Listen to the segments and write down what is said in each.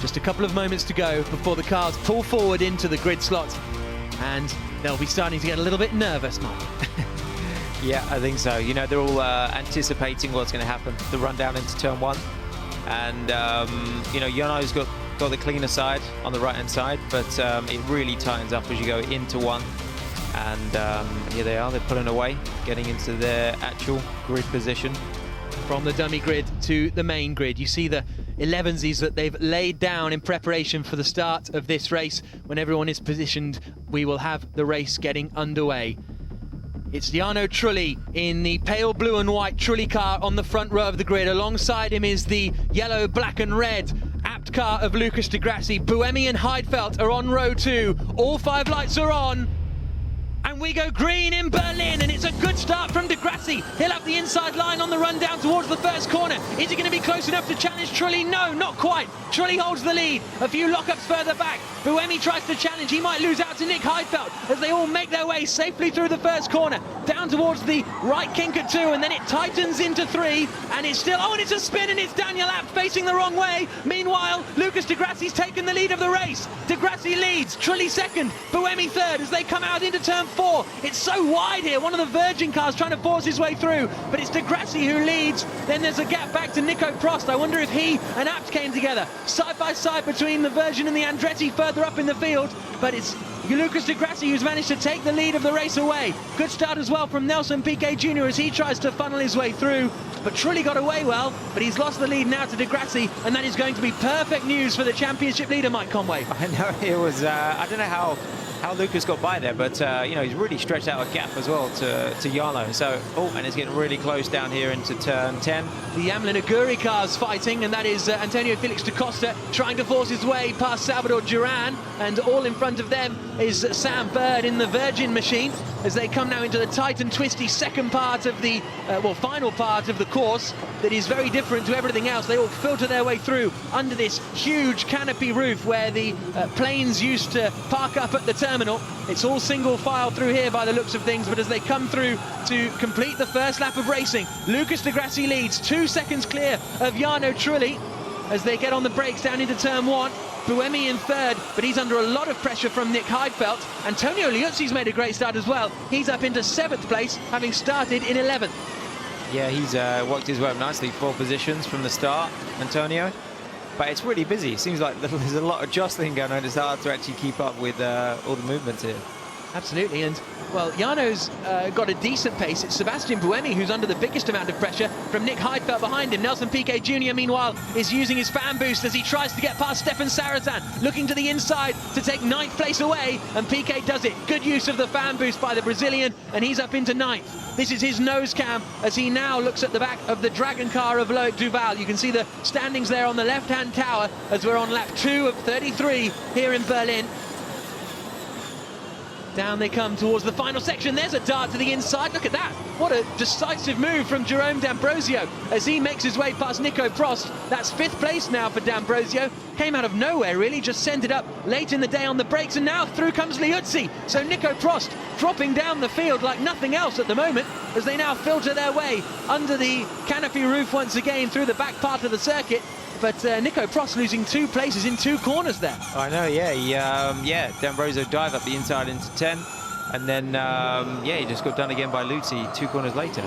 Just a couple of moments to go before the cars pull forward into the grid slot, and they'll be starting to get a little bit nervous, Mike. Yeah, I think so. You know, they're all anticipating what's going to happen. The run down into turn one. And, you know, Jono's got the cleaner side on the right-hand side, but it really tightens up as you go into one. And here they are, they're pulling away, getting into their actual grid position. From the dummy grid to the main grid, you see the 11s that they've laid down in preparation for the start of this race. When everyone is positioned, we will have the race getting underway. It's Jarno Trulli in the pale blue and white Trulli car on the front row of the grid. Alongside him is the yellow, black and red apt car of Lucas de Grassi. Buemi and Heidfeld are on row 2. All 5 lights are on. And we go green in Berlin, and it's a good start from de Grassi. He'll have the inside line on the run down towards the first corner. Is he going to be close enough to challenge Trulli? No, not quite. Trulli holds the lead. A few lockups further back. Buemi tries to challenge. He might lose out to Nick Heidfeld as they all make their way safely through the first corner. Down towards the right kink at 2, and then it tightens into 3. And it's still, oh, and it's a spin, and it's Daniel Abt facing the wrong way. Meanwhile, Lucas de Grassi's taken the lead of the race. De Grassi leads, Trulli second, Buemi third as they come out into turn 4. It's so wide here. One of the Virgin cars trying to force his way through, but it's de Grassi who leads. Then there's a gap back to Nico Prost. I wonder if he and Abt came together side by side between the Virgin and the Andretti further up in the field, but it's Lucas de Grassi who's managed to take the lead of the race away. Good start as well from Nelson Piquet Jr. as he tries to funnel his way through, but Trulli got away well, but he's lost the lead now to de Grassi, and that is going to be perfect news for the championship leader, Mike Conway. I know, it was, I don't know how Lucas got by there, but you know, he's really stretched out a gap as well to Jarno. So, oh, and it's getting really close down here into turn 10. The Amlin Aguri cars fighting, and that is Antonio Felix da Costa trying to force his way past Salvador Duran, and all in front of them is Sam Bird in the Virgin machine as they come now into the tight and twisty second part of the, final part of the course that is very different to everything else. They all filter their way through under this huge canopy roof where the planes used to park up at the terminal. It's all single file through here by the looks of things, but as they come through to complete the first lap of racing, Lucas de Grassi leads 2 seconds clear of Jarno Trulli as they get on the brakes down into turn 1. Buemi in third, but he's under a lot of pressure from Nick Heidfeld. Antonio Liuzzi's made a great start as well. He's up into 7th place, having started in 11th. Yeah, he's worked his way up nicely, 4 positions from the start, Antonio. But it's really busy. It seems like there's a lot of jostling going on. It's hard to actually keep up with all the movements here. Absolutely, and well, Jarno's got a decent pace. It's Sebastian Buemi who's under the biggest amount of pressure from Nick Heidfeld behind him. Nelson Piquet Jr. meanwhile is using his fan boost as he tries to get past Stefan Sarazan, looking to the inside to take 9th place away, and Piquet does it. Good use of the fan boost by the Brazilian, and he's up into 9th. This is his nose cam as he now looks at the back of the Dragon car of Loic Duval. You can see the standings there on the left-hand tower as we're on lap 2 of 33 here in Berlin. Down they come towards the final section. There's a dart to the inside. Look at that. What a decisive move from Jerome D'Ambrosio as he makes his way past Nico Prost. That's 5th place now for D'Ambrosio. Came out of nowhere, really. Just sent it up late in the day on the brakes, and now through comes Liuzzi. So Nico Prost dropping down the field like nothing else at the moment as they now filter their way under the canopy roof once again through the back part of the circuit. But Nico Prost losing 2 places in 2 corners there. I know, yeah. D'Ambrosio dive up the inside into 10. And then, he just got done again by Liuzzi 2 corners later.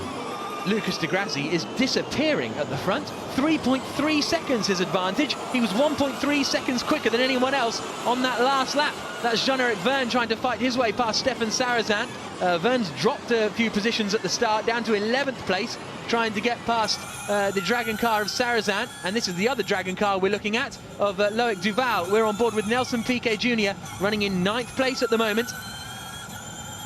Lucas de Grassi is disappearing at the front. 3.3 seconds his advantage. He was 1.3 seconds quicker than anyone else on that last lap. That's Jean-Eric Verne trying to fight his way past Stefan Sarazan. Verne's dropped a few positions at the start, down to 11th place, trying to get past the Dragon car of Sarazan. And this is the other Dragon car we're looking at, of Loic Duval. We're on board with Nelson Piquet Jr. running in 9th place at the moment.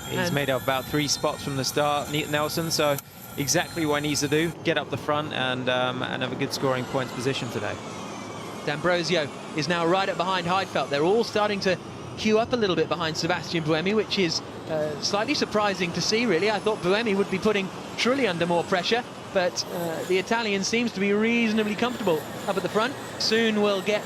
He's made up about 3 spots from the start, Nelson, so exactly what he needs to do, get up the front and have a good scoring points position today. D'Ambrosio is now right up behind Heidfeld. They're all starting to queue up a little bit behind Sebastian Buemi, which is slightly surprising to see, really. I thought Buemi would be putting Trulli under more pressure, but the Italian seems to be reasonably comfortable up at the front. Soon we'll get,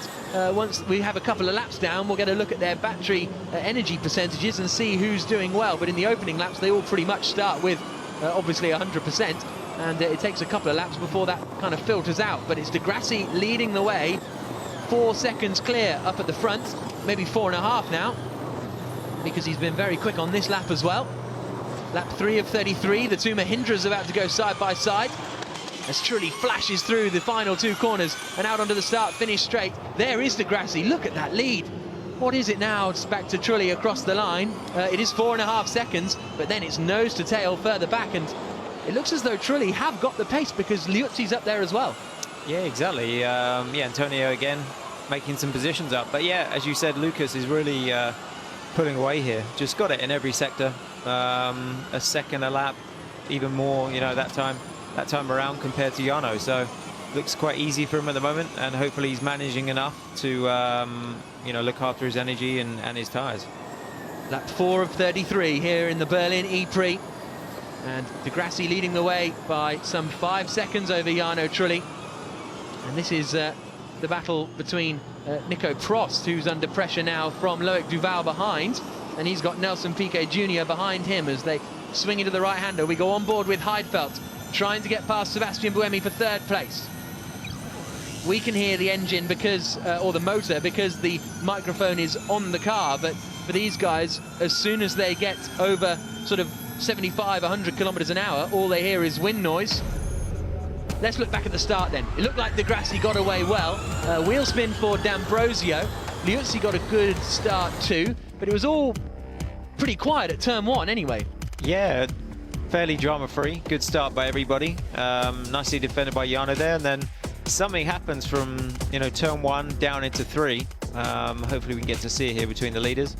once we have a couple of laps down, we'll get a look at their battery energy percentages and see who's doing well. But in the opening laps, they all pretty much start with obviously 100%, and it takes a couple of laps before that kind of filters out. But it's de Grassi leading the way, 4 seconds clear up at the front, maybe 4.5 now, because he's been very quick on this lap as well. Lap 3 of 33, the two Mahindras about to go side by side as Trulli flashes through the final 2 corners and out onto the start-finish straight. There is Degrassi, look at that lead. What is it now? It's back to Trulli across the line. It is 4.5 seconds, but then it's nose to tail further back, and it looks as though Trulli have got the pace because Liuzzi's up there as well. Yeah, exactly. Yeah, Antonio again making some positions up. But yeah, as you said, Lucas is really pulling away here. Just got it in every sector. A second a lap, even more, you know, that time around compared to Jarno. So looks quite easy for him at the moment, and hopefully he's managing enough to, you know, look after his energy and his tyres. Lap 4 of 33 here in the Berlin EPrix. And Degrassi leading the way by some 5 seconds over Jarno Trulli. And this is the battle between Nico Prost, who's under pressure now from Loic Duval behind. And he's got Nelson Piquet Jr. behind him as they swing into the right-hander. We go on board with Heidfeld, trying to get past Sebastian Buemi for 3rd place. We can hear the engine because, or the motor, because the microphone is on the car. But for these guys, as soon as they get over sort of 75, 100 kilometers an hour, all they hear is wind noise. Let's look back at the start then. It looked like Degrassi got away well. Wheel spin for D'Ambrosio. Liuzzi got a good start too, but it was all pretty quiet at turn 1 anyway. Yeah, fairly drama-free. Good start by everybody. Nicely defended by Jarno there, and then something happens from, you know, turn 1 down into 3. Hopefully we can get to see it here between the leaders.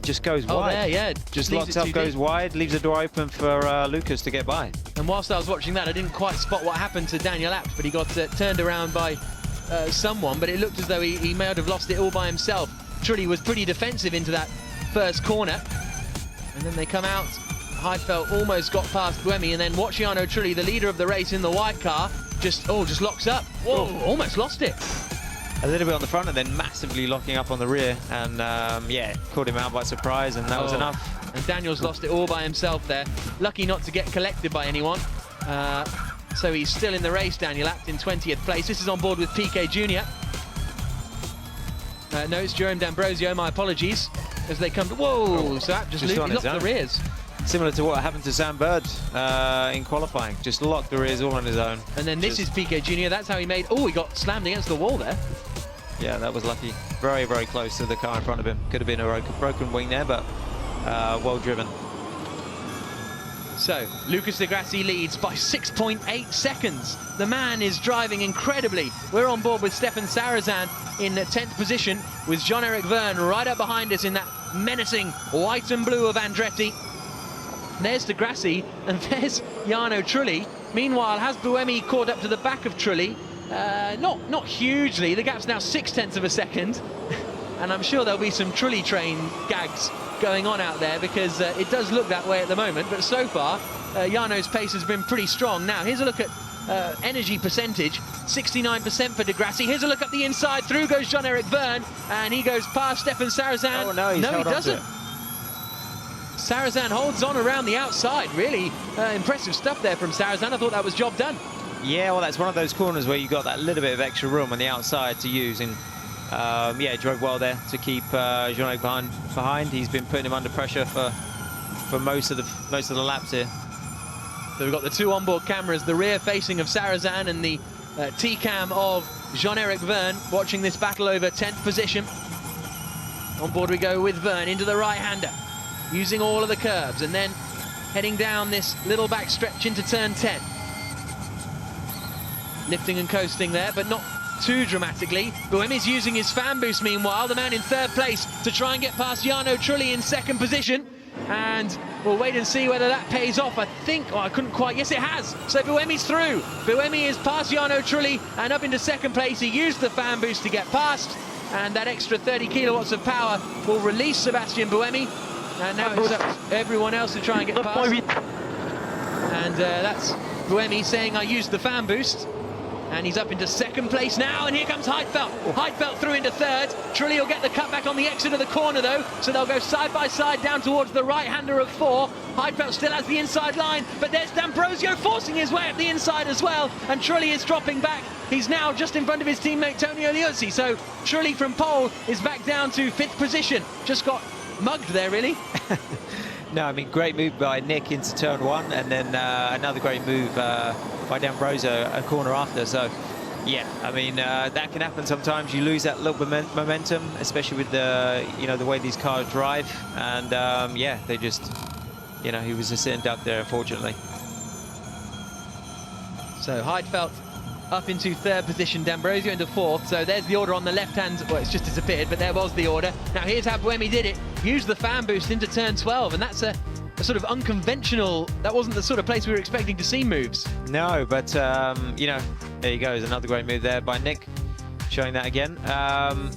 Just goes wide. There, yeah. Just locks up, goes wide, leaves the door open for Lucas to get by. And whilst I was watching that, I didn't quite spot what happened to Daniel Abt, but he got turned around by someone, but it looked as though he may have lost it all by himself. Trulli was pretty defensive into that first corner, and then they come out. Heidfeld almost got past Buemi, and then watch Jarno Trulli, the leader of the race in the white car, just locks up. Whoa, almost lost it. A little bit on the front and then massively locking up on the rear, and yeah, caught him out by surprise, and that was enough. And Daniel's lost it all by himself there. Lucky not to get collected by anyone. So he's still in the race, Daniel Abt, in 20th place. This is on board with Piquet Jr. No, it's Jerome D'Ambrosio, my apologies, as they come to... Whoa! So Abt just locked the rears. Similar to what happened to Sam Bird in qualifying. Just locked the rears all on his own. And then this is Piquet Jr. That's how he made... Oh, he got slammed against the wall there. Yeah, that was lucky. Very, very close to the car in front of him. Could have been a broken wing there, but well driven. So, Lucas Degrassi leads by 6.8 seconds. The man is driving incredibly. We're on board with Stefan Sarazan in 10th position, with Jean-Eric Verne right up behind us in that menacing white and blue of Andretti. There's Degrassi, and there's Jarno Trulli. Meanwhile, has Buemi caught up to the back of Trulli? Not hugely. The gap's now 0.6 of a second. And I'm sure there'll be some Trulli train gags going on out there, because it does look that way at the moment. But so far, Jarno's pace has been pretty strong. Now, here's a look at energy percentage. 69% for Degrassi. Here's a look up the inside. Through goes Jean-Eric Verne, and he goes past Stefan Sarazan. Oh, no, he doesn't. Sarazan holds on around the outside. Really impressive stuff there from Sarazan. I thought that was job done. Yeah, well, that's one of those corners where you got that little bit of extra room on the outside to use, and yeah, drove well there to keep Jean-Eric behind. He's been putting him under pressure for most of the laps here. So we've got the two onboard cameras, the rear facing of Sarazan and the T-cam of Jean-Eric Verne, watching this battle over 10th position. On board we go with Verne into the right-hander, using all of the curves, and then heading down this little back stretch into turn 10. Lifting and coasting there, but not too dramatically. Buemi's using his fan boost meanwhile, the man in 3rd place, to try and get past Jarno Trulli in 2nd position. And we'll wait and see whether that pays off. I think, I couldn't quite, yes it has. So Buemi's through. Buemi is past Jarno Trulli and up into 2nd place. He used the fan boost to get past, and that extra 30 kilowatts of power will release Sebastian Buemi. And now it's up to everyone else to try and get past. And that's Buemi saying, I used the fan boost. And he's up into 2nd place now, and here comes Heidfeld. Heidfeld through into 3rd. Trulli will get the cut back on the exit of the corner, though, so they'll go side by side down towards the right-hander of 4. Heidfeld still has the inside line, but there's D'Ambrosio forcing his way up the inside as well, and Trulli is dropping back He's now just in front of his teammate Tonio Liuzzi. So Trulli from pole is back down to 5th position. Just got mugged there, really. No, I mean, great move by Nick into turn 1, and then another great move by D'Ambrosio a corner after. So, yeah, I mean, that can happen sometimes. You lose that little momentum, especially with the, the way these cars drive. And, yeah, they just, he was just sitting duck there, unfortunately. So Heidfeld up into 3rd position, D'Ambrosio into 4th. So there's the order on the left-hand. Well, it's just disappeared, but there was the order. Now here's how Buemi did it. Used the fan boost into turn 12, and that's a sort of unconventional. That wasn't the sort of place we were expecting to see moves. No, but, there you go. There's another great move there by Nick, showing that again.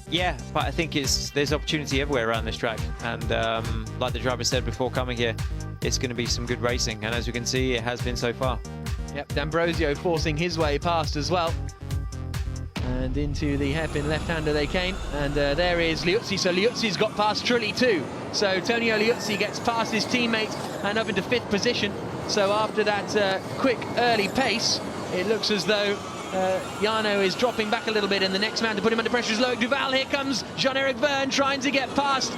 Yeah, but I think there's opportunity everywhere around this track. And like the driver said before coming here, it's going to be some good racing. And as we can see, it has been so far. Yep, D'Ambrosio forcing his way past as well. And into the hairpin left-hander they came. And there is Liuzzi. So Liuzzi's got past Trulli too. So Tonio Liuzzi gets past his teammate and up into 5th position. So after that quick early pace, it looks as though Jarno is dropping back a little bit, and the next man to put him under pressure is Loic Duval. Here comes Jean-Eric Vergne trying to get past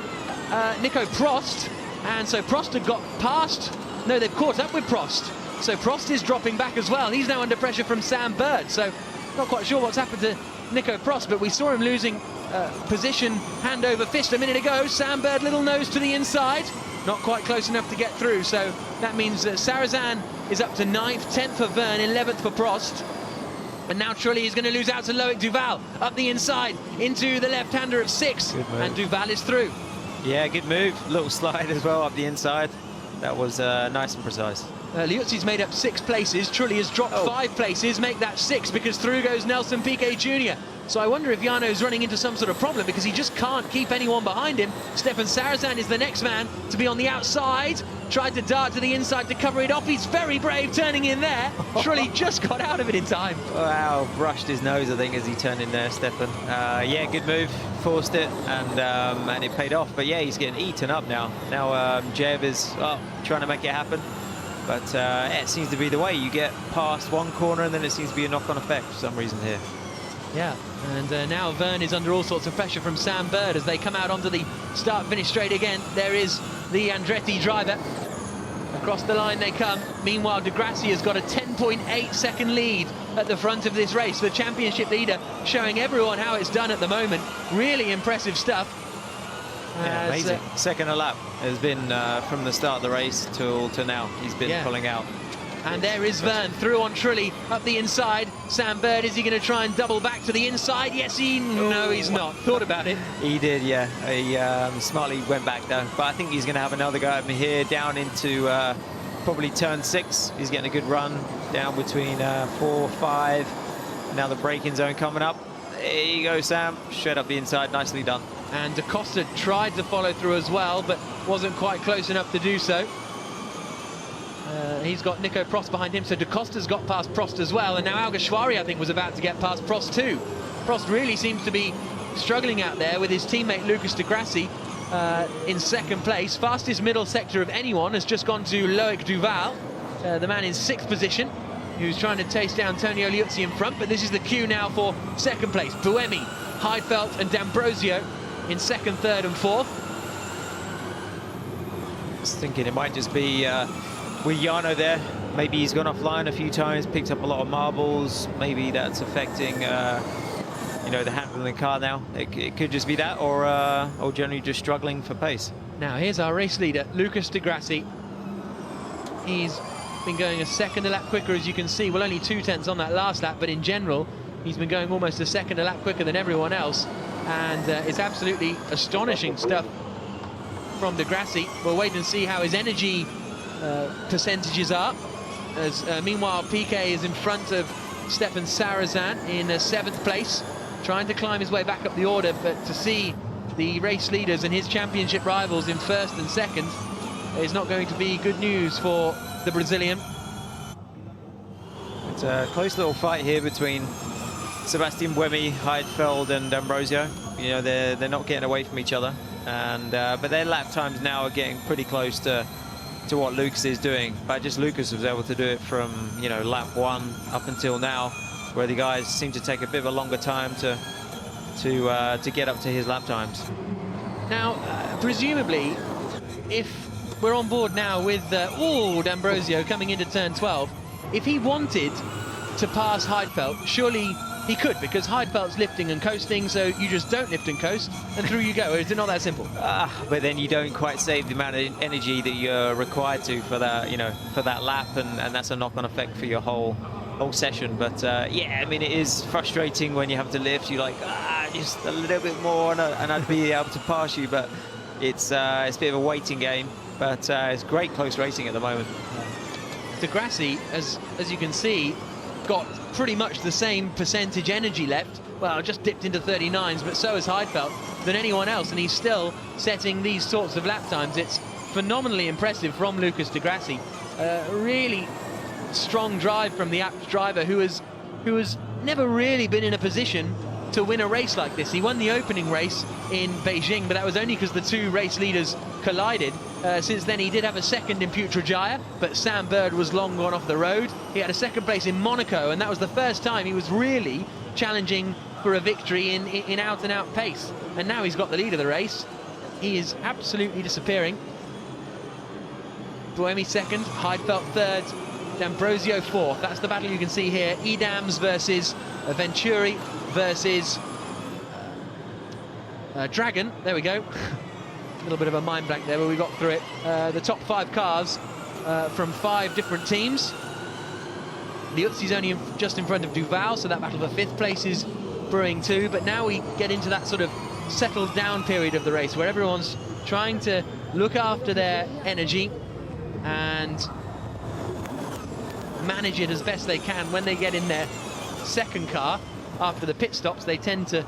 Nico Prost. And so Prost had got past. No, they've caught up with Prost. So Prost is dropping back as well. He's now under pressure from Sam Bird. So not quite sure what's happened to Nico Prost, but we saw him losing position hand over fist a minute ago. Sam Bird, little nose to the inside. Not quite close enough to get through. So that means that Sarrazin is up to 9th, 10th for Vergne, 11th for Prost. And now Trulli is going to lose out to Loic Duval. Up the inside into the left-hander of 6th. And Duval is through. Yeah, good move. Little slide as well up the inside. That was nice and precise. Liuzzi's made up 6 places. Trulli has dropped 5 places, make that 6, because through goes Nelson Piquet Jr. So I wonder if Jarno's running into some sort of problem, because he just can't keep anyone behind him. Stefan Sarrazin is the next man to be on the outside. Tried to dart to the inside to cover it off. He's very brave turning in there. Trulli just got out of it in time. Wow, brushed his nose, I think, as he turned in there, Stefan. Yeah, good move. Forced it, and it paid off. But yeah, he's getting eaten up now. Now Jeb is trying to make it happen. But it seems to be the way. You get past one corner, and then it seems to be a knock-on effect for some reason here. Yeah, and now Vergne is under all sorts of pressure from Sam Bird as they come out onto the start-finish straight again. There is the Andretti driver. Across the line they come. Meanwhile, Di Grassi has got a 10.8-second lead at the front of this race. The championship leader showing everyone how it's done at the moment. Really impressive stuff. Yeah, amazing. Second a lap has been from the start of the race till now. He's been pulling out. And there is Vergne through on Trulli up the inside. Sam Bird, is he going to try and double back to the inside? Yes, no, he's not. Thought about it. He did, yeah. He smartly went back though. But I think he's going to have another go at me here down into probably turn 6. He's getting a good run down between 4, 5. Now the braking zone coming up. There you go, Sam. Straight up the inside. Nicely done. And Da Costa tried to follow through as well, but wasn't quite close enough to do so. He's got Nico Prost behind him, so Da Costa's got past Prost as well, and now Alguersuari, I think, was about to get past Prost too. Prost really seems to be struggling out there with his teammate Lucas Di Grassi in 2nd place. Fastest middle sector of anyone has just gone to Loic Duval, the man in 6th position, who's trying to chase down Tonio Liuzzi in front, but this is the queue now for 2nd place. Buemi, Heidfeld and D'Ambrosio in 2nd, 3rd and 4th. I was thinking it might just be with Jarno there. Maybe he's gone offline a few times, picked up a lot of marbles. Maybe that's affecting the handling of the car now. It could just be that, or generally just struggling for pace. Now here's our race leader, Lucas Di Grassi. He's been going a second a lap quicker, as you can see. Well, only 2/10 on that last lap, but in general he's been going almost a second a lap quicker than everyone else, and it's absolutely astonishing stuff from Di Grassi. We'll wait and see how his energy percentages are, as meanwhile Piquet is in front of Stefan Sarrazin in 7th place, trying to climb his way back up the order, but to see the race leaders and his championship rivals in 1st and 2nd is not going to be good news for the Brazilian. It's a close little fight here between Sebastian Buemi, Heidfeld and D'Ambrosio. They're not getting away from each other, and but their lap times now are getting pretty close to what Lucas is doing. But just Lucas was able to do it from lap 1 up until now. where the guys seem to take a bit of a longer time to get up to his lap times. Now, presumably, if we're on board now with D'Ambrosio coming into turn 12, if he wanted to pass Heidfeld, surely he could, because Heidfeld's lifting and coasting, so you just don't lift and coast, and through you go. Is it not that simple? But then you don't quite save the amount of energy that you're required to for that, for that lap, and that's a knock-on effect for your whole session. But yeah, I mean, it is frustrating when you have to lift. You're like, just a little bit more, and I'd be able to pass you. But it's a bit of a waiting game. But it's great close racing at the moment. De Grassi, as you can see, got pretty much the same percentage energy left. Well, just dipped into 39s, but so has Heidfeld than anyone else, and he's still setting these sorts of lap times. It's phenomenally impressive from Lucas de Grassi. Really strong drive from the Abt driver, who has never really been in a position to win a race like this. He won the opening race in Beijing, but that was only because the two race leaders collided. Since then, he did have a second in Putrajaya, but Sam Bird was long gone off the road. He had a second place in Monaco, and that was the first time he was really challenging for a victory in out-and-out pace. And now he's got the lead of the race. He is absolutely disappearing. Buemi second, Heidfeld third, D'Ambrosio fourth. That's the battle you can see here. Edams versus Venturi versus Dragon. There we go. A little bit of a mind blank there, but we got through it. The top 5 cars from 5 different teams. Liuzzi's only just in front of Duval, so that battle for 5th place is brewing too. But now we get into that sort of settled down period of the race where everyone's trying to look after their energy and manage it as best they can. When they get in their second car after the pit stops, they tend to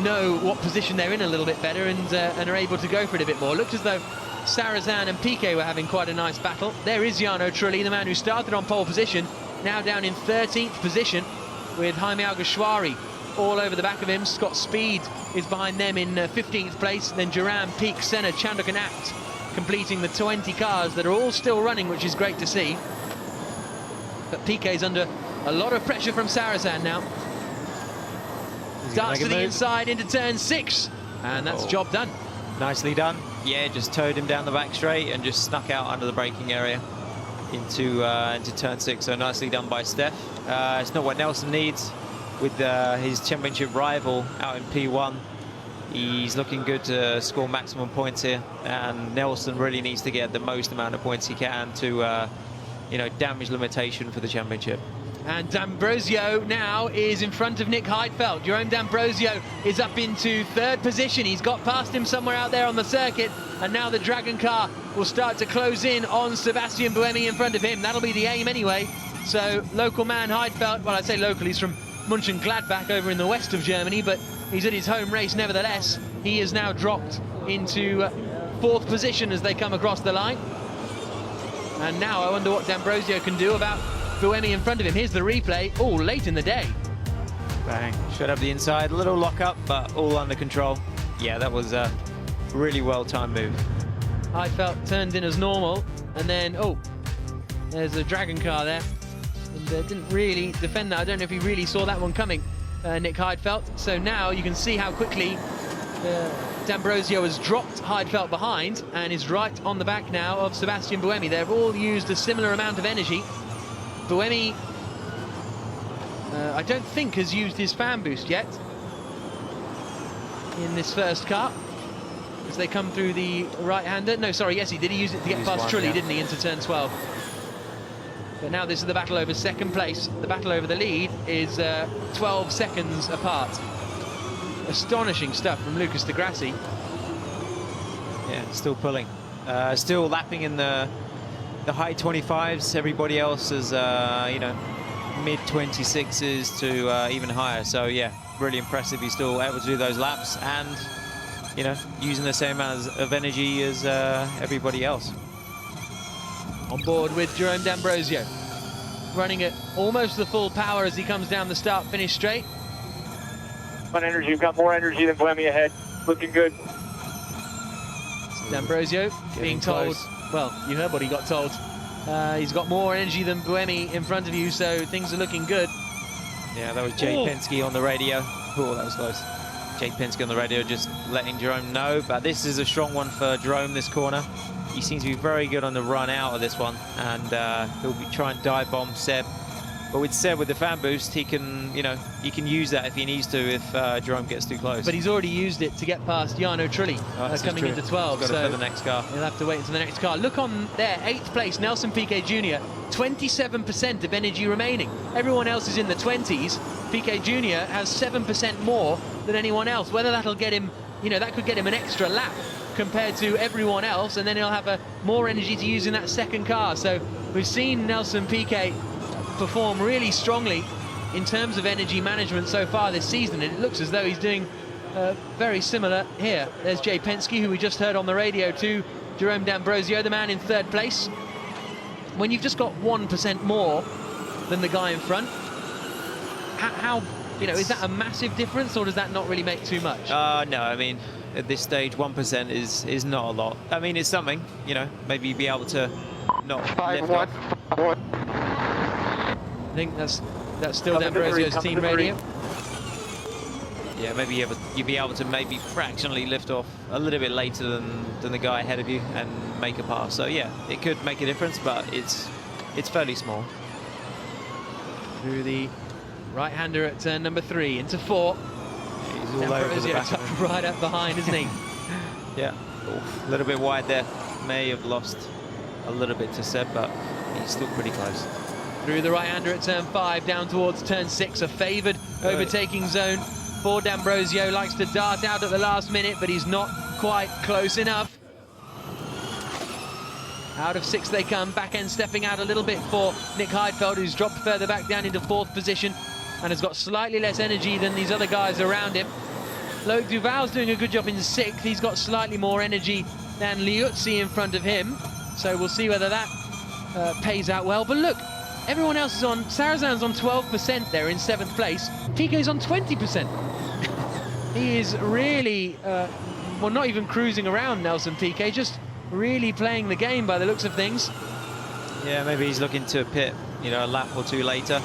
know what position they're in a little bit better and are able to go for it a bit more. Looked as though Sarrazin and Piquet were having quite a nice battle. There is Jarno Trulli, the man who started on pole position, now down in 13th position with Jaime Alguersuari all over the back of him. Scott Speed is behind them in 15th place. Then Duran, Peak, Senna, Chandok and Abt completing the 20 cars that are all still running, which is great to see. But Piquet's under a lot of pressure from Sarrazin now. Starts to the inside into turn 6, and that's job done. Nicely done. Yeah, just towed him down the back straight and just snuck out under the braking area into turn 6. So nicely done by Steph. It's not what Nelson needs with his championship rival out in P1. He's looking good to score maximum points here, and Nelson really needs to get the most amount of points he can to damage limitation for the championship. And D'Ambrosio now is in front of Nick Heidfeld. Jerome D'Ambrosio is up into 3rd position. He's got past him somewhere out there on the circuit, and now the Dragon car will start to close in on Sebastian Buemi in front of him. That'll be the aim anyway. So local man Heidfeld, well, I say local, he's from Mönchengladbach over in the west of Germany, but he's at his home race nevertheless. He is now dropped into 4th position as they come across the line. And now I wonder what D'Ambrosio can do about Buemi in front of him. Here's the replay. Oh, late in the day. Bang. Should have the inside. Little lock-up, but all under control. Yeah, that was a really well-timed move. Heidfeld turned in as normal, and then, there's a Dragon car there. And didn't really defend that. I don't know if he really saw that one coming, Nick Heidfeld. So now you can see how quickly D'Ambrosio has dropped Heidfeld behind and is right on the back now of Sebastian Buemi. They've all used a similar amount of energy. Buemi, I don't think has used his fan boost yet in this first car as they come through the right-hander. No, sorry, yes, he did. He used it to get past Trulli, didn't he, into turn 12. But now this is the battle over 2nd place. The battle over the lead is 12 seconds apart. Astonishing stuff from Lucas de Grassi. Yeah, still pulling. Still lapping in the high 25s. Everybody else is, mid 26s to even higher. So yeah, really impressive. He's still able to do those laps and, using the same amount of energy as everybody else. On board with Jerome D'Ambrosio, running at almost the full power as he comes down the start-finish straight. On energy, you've got more energy than Buemi ahead. Looking good. D'Ambrosio being told, well, you heard what he got told. He's got more energy than Buemi in front of you, so things are looking good. Yeah, that was Jay Penske on the radio. Oh, that was close. Jay Penske on the radio just letting Jerome know, but this is a strong one for Jerome, this corner. He seems to be very good on the run out of this one, and he'll be trying to dive bomb Seb. But with Seb, with the fan boost, he can, you know, he can use that if he needs to, if Jerome gets too close. But he's already used it to get past Jarno Trulli coming into 12. He's got it for the next car. He'll have to wait until the next car. Look on there, 8th place, Nelson Piquet Jr., 27% of energy remaining. Everyone else is in the 20s. Piquet Jr. has 7% more than anyone else. Whether that'll get him, you know, that could get him an extra lap compared to everyone else, and then he'll have more energy to use in that second car. So we've seen Nelson Piquet perform really strongly in terms of energy management so far this season, and it looks as though he's doing very similar here. There's Jay Penske, who we just heard on the radio, to Jerome D'Ambrosio, the man in 3rd place. When you've just got 1% more than the guy in front, how you know, is that a massive difference, or does that not really make too much? No, I mean, at this stage, 1% is not a lot. I mean, it's something, you know, maybe be able to not lift off. I think that's still D'Ambrosio's team radio. Yeah, maybe you'd be able to maybe fractionally lift off a little bit later than the guy ahead of you and make a pass. So yeah, it could make a difference, but it's fairly small. Through the right-hander at turn number 3 into 4. He's all over the back. Right up behind, isn't he? Yeah, a little bit wide there. May have lost a little bit to Seb, but he's still pretty close. Through the right-hander at turn 5, down towards turn 6, a favoured overtaking zone for D'Ambrosio. Likes to dart out at the last minute, but he's not quite close enough. Out of 6 they come, back end stepping out a little bit for Nick Heidfeld, who's dropped further back down into 4th position and has got slightly less energy than these other guys around him. Loic Duval's doing a good job in 6th. He's got slightly more energy than Liuzzi in front of him, so we'll see whether that pays out well. But look, everyone else is on, Sarrazan's on 12% there in 7th place. Piquet's on 20%. He is really, well, not even cruising around Nelson Piquet, just really playing the game by the looks of things. Yeah, maybe he's looking to pit, you know, a lap or 2 later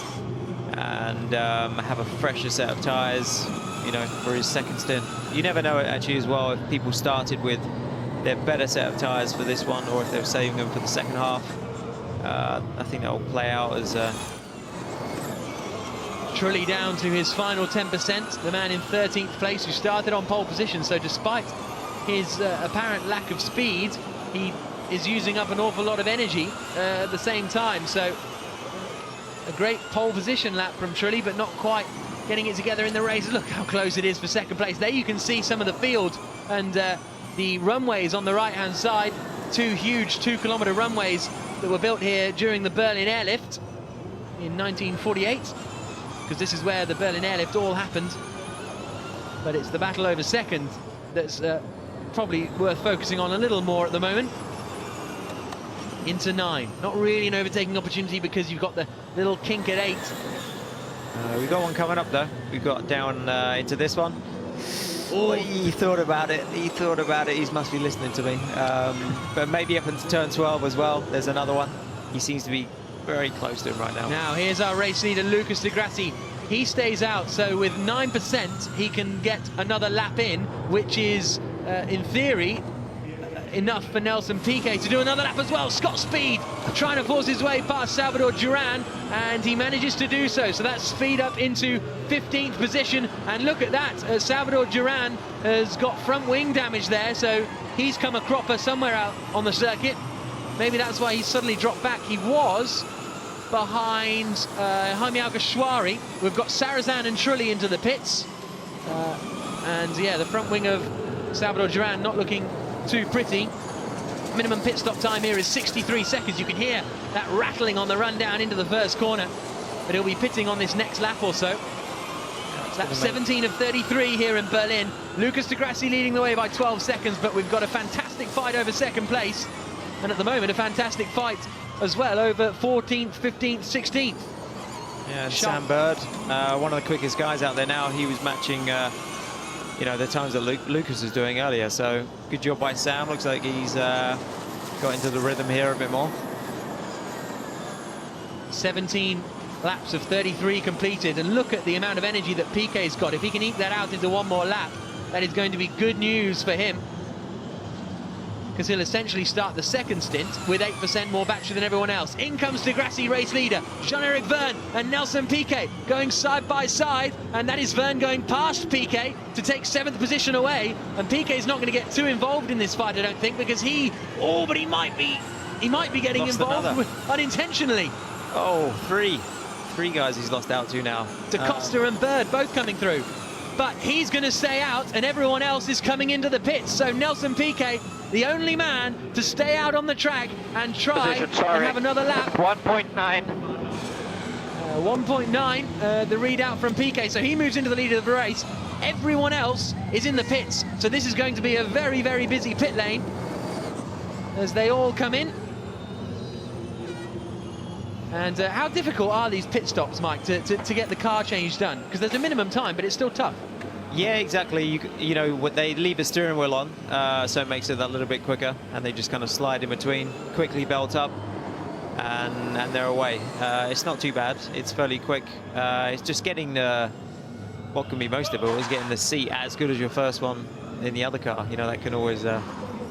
and have a fresher set of tyres, you know, for his second stint. You never know actually as well if people started with their better set of tyres for this one or if they were saving them for the second half. I think that will play out as Trulli down to his final 10%, the man in 13th place who started on pole position. So despite his apparent lack of speed, he is using up an awful lot of energy at the same time. So a great pole position lap from Trulli, but not quite getting it together in the race. Look how close it is for second place. There you can see some of the field and the runways on the right-hand side. 2 huge 2-kilometer runways that were built here during the Berlin Airlift in 1948, because this is where the Berlin Airlift all happened. But it's the battle over second that's probably worth focusing on a little more at the moment. Into 9. Not really an overtaking opportunity because you've got the little kink at 8. We've got one coming up though. We've got down into this one. Oh, he thought about it. He thought about it. He must be listening to me. But maybe up into turn 12 as well. There's another one. He seems to be very close to him right now. Now, here's our race leader, Lucas Di Grassi. He stays out, so with 9%, he can get another lap in, which is, in theory, enough for Nelson Piquet to do another lap as well. Scott Speed trying to force his way past Salvador Duran, and he manages to do so. So that's speed up into 15th position, and look at that, Salvador Duran has got front wing damage there, so he's come a cropper somewhere out on the circuit. Maybe that's why he's suddenly dropped back. He was behind Jaime Alguersuari. We've got Sarrazin and Trulli into the pits, and yeah, the front wing of Salvador Duran not looking too pretty. Minimum pit stop time here is 63 seconds. You can hear that rattling on the run down into the first corner, but he'll be pitting on this next lap or so. Lap 17 of 33 here in Berlin. Lucas Di Grassi leading the way by 12 seconds, but we've got a fantastic fight over second place, and at the moment a fantastic fight as well over 14th, 15th, 16th. Yeah, and Sam Bird, one of the quickest guys out there now. He was matching you know, the times that Lucas was doing earlier, so good job by Sam. Looks like he's got into the rhythm here a bit more. 17 laps of 33 completed, and look at the amount of energy that Piquet's got. If he can eke that out into one more lap, that is going to be good news for him, because he'll essentially start the second stint with 8% more battery than everyone else. In comes Degrassi, race leader, Jean-Eric Vergne and Nelson Piquet going side by side, and that is Vergne going past Piquet to take 7th position away, and Piquet's not going to get too involved in this fight, I don't think, because he might be getting involved unintentionally. Oh, three guys he's lost out to now. Da Costa and Bird both coming through, but he's going to stay out and everyone else is coming into the pits. So Nelson Piquet, the only man to stay out on the track and try and have another lap. 1.9. 1.9, the readout from Piquet, so he moves into the lead of the race. Everyone else is in the pits, so this is going to be a very, very busy pit lane as they all come in. And how difficult are these pit stops, Mike, to get the car change done? Because there's a minimum time, but it's still tough. Yeah, exactly. You know, they leave the steering wheel on, so it makes it that little bit quicker, and they just kind of slide in between, quickly belt up, and they're away. It's not too bad. It's fairly quick. It's just getting what can be most difficult is getting the seat as good as your first one in the other car. You know, that can always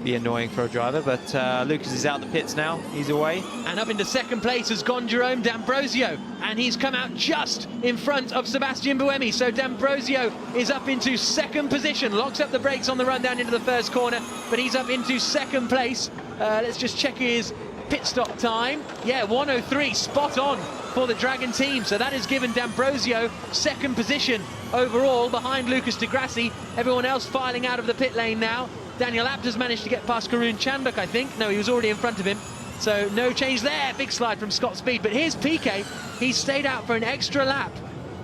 be annoying for a driver, but Lucas is out the pits now. He's away. And up into second place has gone Jerome D'Ambrosio, and he's come out just in front of Sebastian Buemi. So D'Ambrosio is up into second position, locks up the brakes on the run down into the first corner, but he's up into second place. Let's just check his pit stop time. Yeah, 1:03, spot on for the Dragon team. So that has given D'Ambrosio second position overall behind Lucas Di Grassi. Everyone else filing out of the pit lane now. Daniel Abt has managed to get past Karun Chandok, I think. No, he was already in front of him. So no change there. Big slide from Scott Speed. But here's Piquet. He stayed out for an extra lap.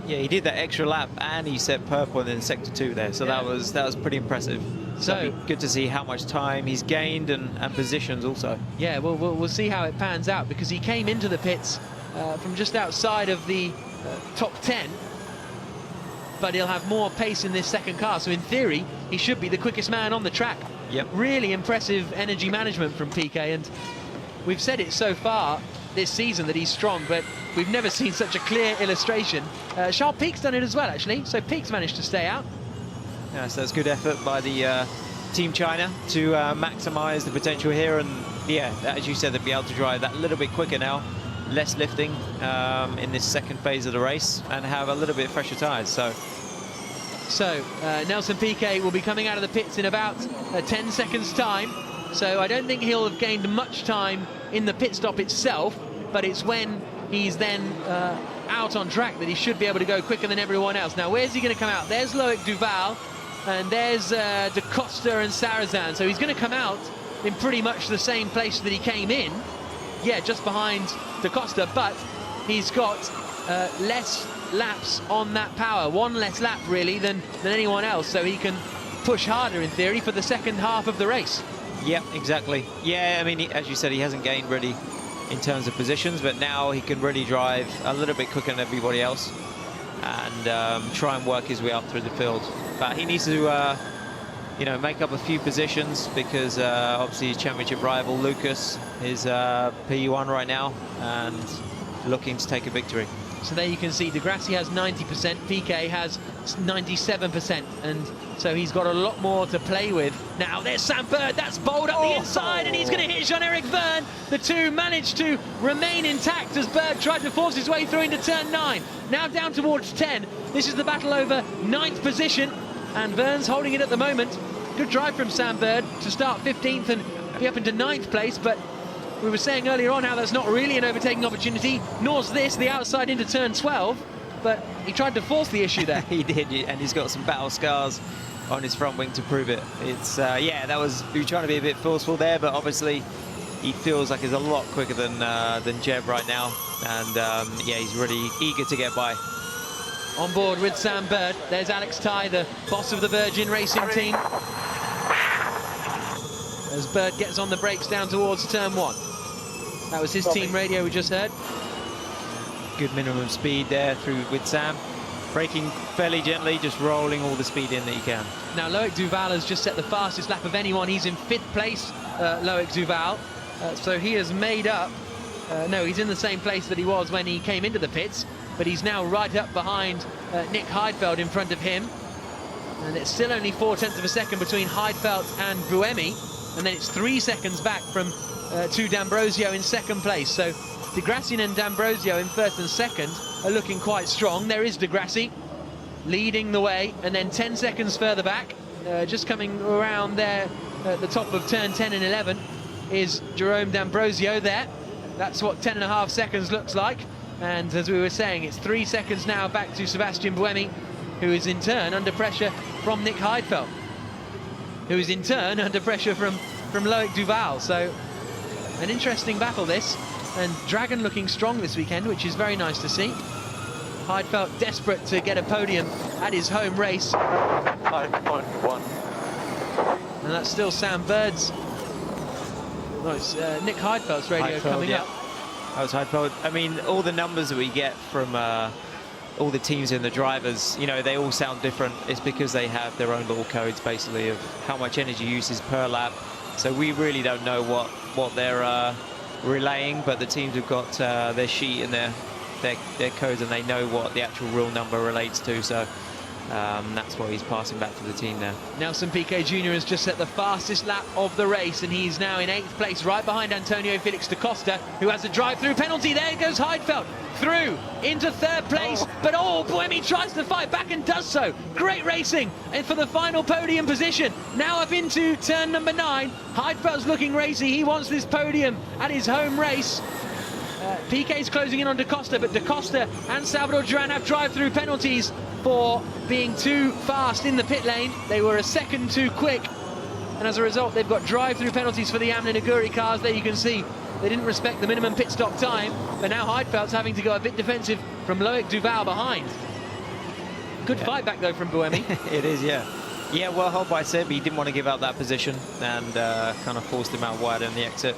Yeah, he did that extra lap, and he set purple in sector 2 there. So yeah, that was pretty impressive. So good to see how much time he's gained and positions also. Yeah, we'll see how it pans out, because he came into the pits from just outside of the top 10. But he'll have more pace in this second car, so in theory he should be the quickest man on the track. Yep. Really impressive energy management from Piquet, and we've said it so far this season that he's strong, but we've never seen such a clear illustration. Charles Pique's done it as well, actually, so Pique's managed to stay out. Yeah, so that's good effort by the Team China to maximise the potential here, and yeah, as you said, they'll be able to drive that little bit quicker now, less lifting in this second phase of the race, and have a little bit fresher tyres. So Nelson Piquet will be coming out of the pits in about 10 seconds time, so I don't think he'll have gained much time in the pit stop itself, but it's when he's then out on track that he should be able to go quicker than everyone else. Now, where's he going to come out? There's Loic Duval, and there's Da Costa and Sarrazin, so he's going to come out in pretty much the same place that he came in. Yeah, just behind Da Costa, but he's got less laps on that power, one less lap really than anyone else, so he can push harder in theory for the second half of the race. Yep, exactly. Yeah, I mean, as you said, he hasn't gained really in terms of positions, but now he can really drive a little bit quicker than everybody else and try and work his way up through the field. But he needs to you know, make up a few positions, because obviously his championship rival Lucas is P1 right now and looking to take a victory. So there you can see Di Grassi has 90%, Piquet has 97%, and so he's got a lot more to play with. Now there's Sam Bird, that's bowled up the inside, and he's going to hit Jean-Eric Vergne. The two managed to remain intact as Bird tried to force his way through into turn 9. Now down towards 10. This is the battle over 9th position, and Vergne's holding it at the moment. Good drive from Sam Bird to start 15th and be up into 9th place, but we were saying earlier on how that's not really an overtaking opportunity, nor's this, the outside into turn 12, but he tried to force the issue there. He did, and he's got some battle scars on his front wing to prove it. It's, yeah, he was trying to be a bit forceful there, but obviously he feels like he's a lot quicker than Jeb right now, and yeah, he's really eager to get by. On board with Sam Bird, there's Alex Ty, the boss of the Virgin Racing team, as Bird gets on the brakes down towards turn 1. That was his team radio we just heard. Good minimum speed there through with Sam. Braking fairly gently, just rolling all the speed in that he can. Now Loic Duval has just set the fastest lap of anyone. He's in 5th place, Loic Duval. So he has made up No, he's in the same place that he was when he came into the pits, but he's now right up behind Nick Heidfeld in front of him. And it's still only 0.4 of a second between Heidfeld and Buemi, and then it's 3 seconds back from to D'Ambrosio in second place. So De Grassi and D'Ambrosio in first and second are looking quite strong. There is De Grassi leading the way, and then 10 seconds further back, just coming around there at the top of turn 10 and 11, is Jerome D'Ambrosio there. That's what 10.5 seconds looks like. And as we were saying, it's 3 seconds now back to Sebastian Buemi, who is in turn under pressure from Nick Heidfeld, who is in turn under pressure from Loic Duval. So an interesting battle this, and Dragon looking strong this weekend, which is very nice to see. Heidfeld desperate to get a podium at his home race. 5.1. And that's still Sam Bird's. No, it's Nick Heidfeld's radio coming up. That was Heidfeld. I mean, all the numbers that we get from all the teams and the drivers, you know, they all sound different. It's because they have their own little codes, basically, of how much energy use is per lap. So we really don't know what they're relaying, but the teams have got their sheet and their codes, and they know what the actual real number relates to. So that's what he's passing back to the team now. Nelson Piquet Jr. has just set the fastest lap of the race, and he's now in 8th place, right behind Antonio Felix da Costa, who has a drive-through penalty. There goes Heidfeld through into 3rd place, but Buemi tries to fight back and does so. Great racing, and for the final podium position. Now up into turn number 9. Heidfeld's looking racy. He wants this podium at his home race. Piquet's closing in on da Costa, but da Costa and Salvador Duran have drive-through penalties for being too fast in the pit lane. They were a second too quick, and as a result they've got drive-through penalties for the Amlin Aguri cars. There you can see they didn't respect the minimum pit stop time, but now Heidfeld's having to go a bit defensive from Loic Duval behind. Good fight back though from Buemi. It is, yeah. Yeah, well held by Seb. He didn't want to give up that position, and kind of forced him out wide on the exit.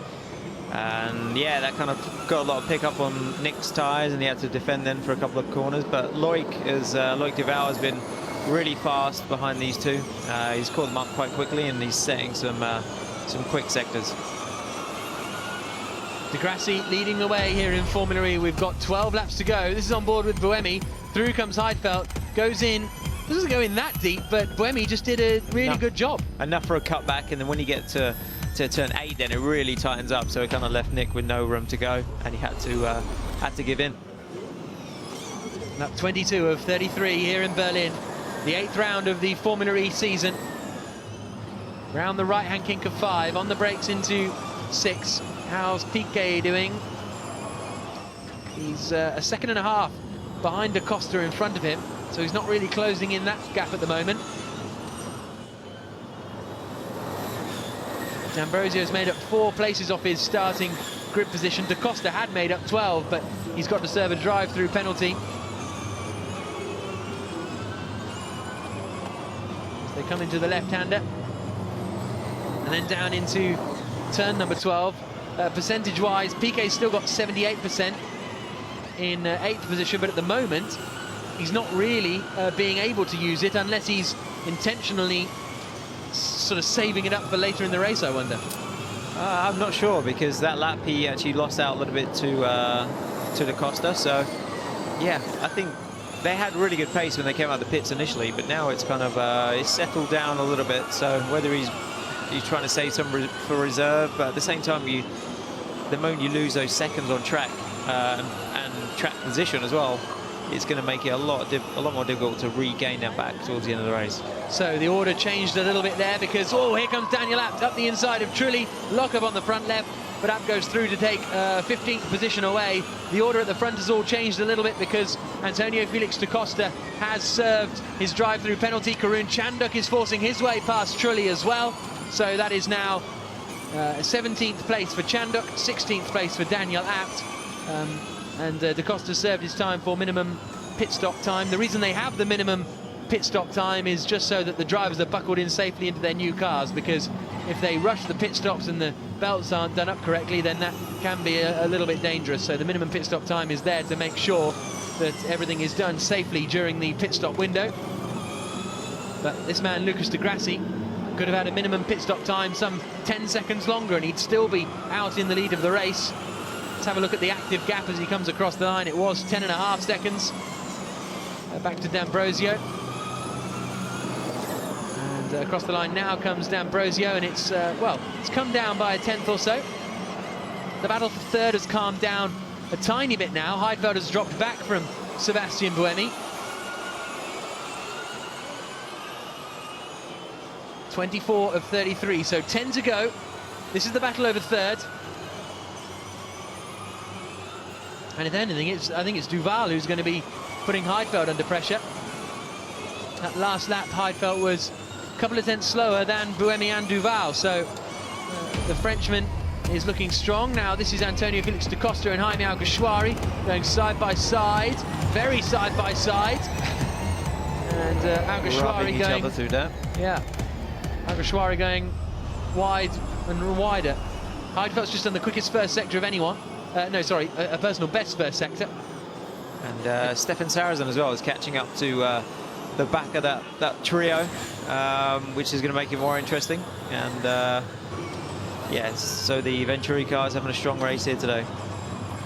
And yeah, that kind of got a lot of pickup on Nick's tyres, and he had to defend then for a couple of corners. But Loic Duval has been really fast behind these two. He's caught them up quite quickly, and he's setting some quick sectors. De Grassi leading the way here in Formula E. We've got 12 laps to go. This is on board with Buemi. Through comes Heidfeld, goes in. Doesn't go in that deep, but Buemi just did a really good job. Enough for a cutback, and then when you get to turn 8, then it really tightens up. So it kind of left Nick with no room to go, and he had to give in. Lap 22 of 33 here in Berlin. The 8th round of the Formula E season. Round the right-hand kink of 5, on the brakes into 6. How's Piquet doing? He's a second and a half behind da Costa in front of him, so he's not really closing in that gap at the moment. D'Ambrosio's made up 4 places off his starting grid position. Da Costa had made up 12, but he's got to serve a drive-through penalty. As they come into the left-hander, and then down into turn number 12. Percentage-wise, Piquet's still got 78% in 8th position, but at the moment, he's not really being able to use it unless he's intentionally sort of saving it up for later in the race, I wonder. I'm not sure, because that lap he actually lost out a little bit to da Costa. So yeah, I think they had really good pace when they came out of the pits initially, but now it's kind of it's settled down a little bit. So whether he's trying to save some for reserve, but at the same time, the moment you lose those seconds on track and track position as well, it's going to make it a lot more difficult to regain that back towards the end of the race. So the order changed a little bit there, because here comes Daniel Abt up the inside of Trulli. Lock up on the front left, but Abt goes through to take 15th position away. The order at the front has all changed a little bit because Antonio Felix da Costa has served his drive-through penalty. Karun Chanduk is forcing his way past Trulli as well. So that is now 17th place for Chanduk, 16th place for Daniel Abt. And da Costa served his time for minimum pit stop time. The reason they have the minimum pit stop time is just so that the drivers are buckled in safely into their new cars, because if they rush the pit stops and the belts aren't done up correctly, then that can be a little bit dangerous. So the minimum pit stop time is there to make sure that everything is done safely during the pit stop window. But this man, Lucas de Grassi, could have had a minimum pit stop time some 10 seconds longer, and he'd still be out in the lead of the race. Let's have a look at the active gap as he comes across the line. It was 10.5 seconds. Back to D'Ambrosio. And across the line now comes D'Ambrosio, and it's, well, it's come down by a tenth or so. The battle for third has calmed down a tiny bit now. Heidfeld has dropped back from Sebastian Buemi. 24 of 33, so 10 to go. This is the battle over third. And if anything, I think it's Duval who's going to be putting Heidfeld under pressure. That last lap, Heidfeld was a couple of tenths slower than Buemi and Duval, so the Frenchman is looking strong. Now this is Antonio Felix da Costa and Jaime Alguersuari going side by side, very side by side. And Alguersuari each going other through that. Yeah, Alguersuari going wide and wider. Heidfeld's just done the quickest first sector of anyone. No, sorry, a personal best first sector. And Stefan Sarazan as well is catching up to the back of that trio, which is going to make it more interesting. And yes, so the Venturi car is having a strong race here today.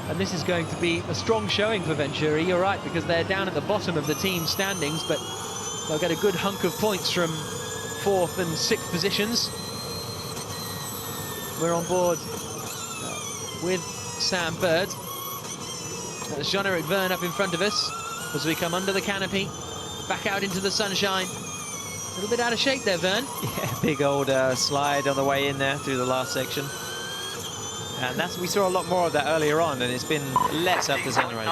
And this is going to be a strong showing for Venturi, you're right, because they're down at the bottom of the team standings, but they'll get a good hunk of points from 4th and 6th positions. We're on board with Sam Bird. That's Jean-Eric Verne up in front of us as we come under the canopy, back out into the sunshine. A little bit out of shape there, Verne. Yeah, big old slide on the way in there through the last section. And we saw a lot more of that earlier on, and it's been less up the centre race.